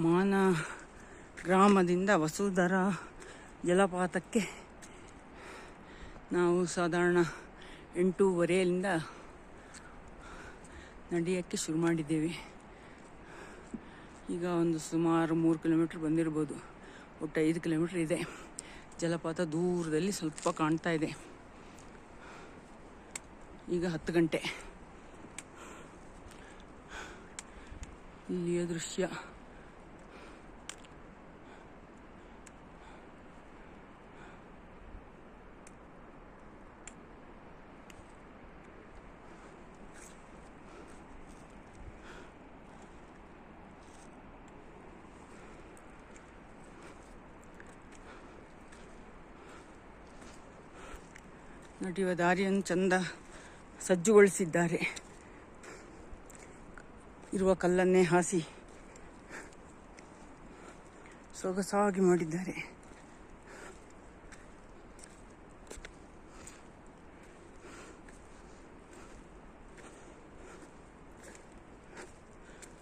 ಮಾನ ಗ್ರಾಮದಿಂದ ವಸುಧರ ಜಲಪಾತಕ್ಕೆ ನಾವು ಸಾಧಾರಣ 8:15ರಿಂದ ನಡೆಯೋಕ್ಕೆ ಶುರು ಮಾಡಿದ್ದೇವೆ. ಈಗ ಒಂದು ಸುಮಾರು 3 ಕಿಲೋಮೀಟ್ರ್ ಬಂದಿರ್ಬೋದು. ಒಟ್ಟು 5 ಕಿಲೋಮೀಟ್ರ್ ಇದೆ. ಜಲಪಾತ ದೂರದಲ್ಲಿ ಸ್ವಲ್ಪ ಕಾಣ್ತಾ ಇದೆ. ಈಗ 10 ಗಂಟೆ. ಇಲ್ಲಿಯ ದೃಶ್ಯ ನಡೆಯುವ ದಾರಿಯನ್ನು ಚಂದ ಸಜ್ಜುಗೊಳಿಸಿದ್ದಾರೆ. ಇರುವ ಕಲ್ಲನ್ನೇ ಹಾಸಿ ಸೊಗಸಾಗಿ ಮಾಡಿದ್ದಾರೆ.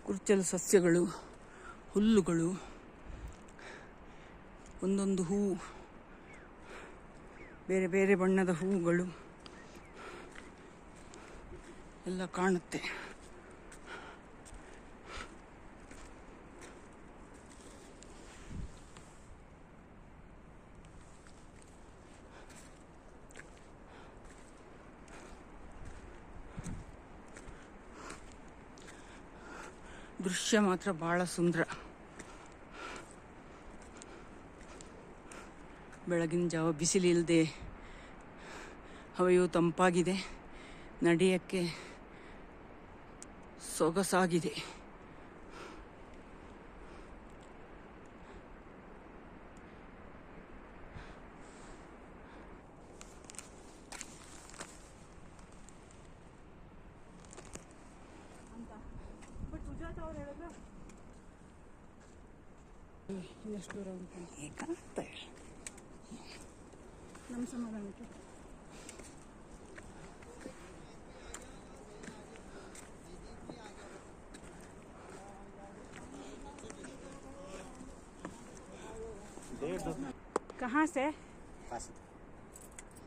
ಕುರುಚಲು ಸಸ್ಯಗಳು, ಹುಲ್ಲುಗಳು, ಒಂದೊಂದು ಹೂವು, ಬೇರೆ ಬೇರೆ ಬಣ್ಣದ ಹೂವುಗಳು ಎಲ್ಲ ಕಾಣುತ್ತೆ. ದೃಶ್ಯ ಮಾತ್ರ ಬಹಳ ಸುಂದರ. ಬೆಳಗಿನ ಜಾವ ಬಿಸಿಲಿಲ್ಲದೆ ಹವೆಯು ತಂಪಾಗಿದೆ. ನಡೆಯೋಕ್ಕೆ ಸೊಗಸಾಗಿದೆ. ಎಷ್ಟು ದೂರ ಉಂಟು ಏಕಾಗ್ತಾ ನಮ್ಮ ಸಮಾಧಾನಕ್ಕೆ. कहाँ से?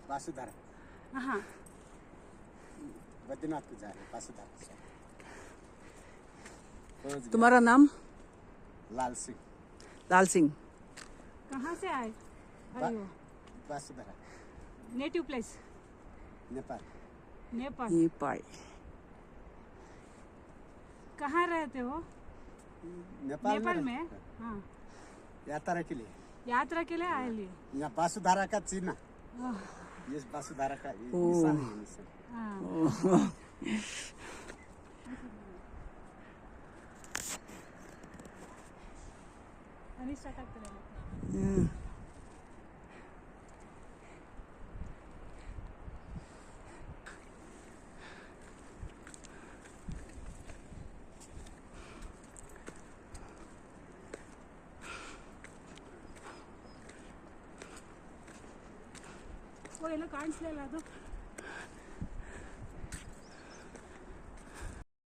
वासुधारा। हाँ, बद्रीनाथ को जा रहे वासुधारा से। तुम्हारा नाम? लाल सिंह। लाल सिंह। कहाँ से आए? वासुधारा। Native place? नेपाल। नेपाल। नेपाल। कहाँ रहते हो? नेपाल में? हाँ। यात्रा के लिए। यात्रा के लिए आए लिए? यहाँ वासुधारा का चिन्ह। ये वासुधारा का निशान है, निशान। हाँ। ಅನಿಷ್ಟ ಆಗ್ತದೆ. ಓ ಎಲ್ಲ ಕಾಣಿಸ್ಲಿಲ್ಲ ಅದು.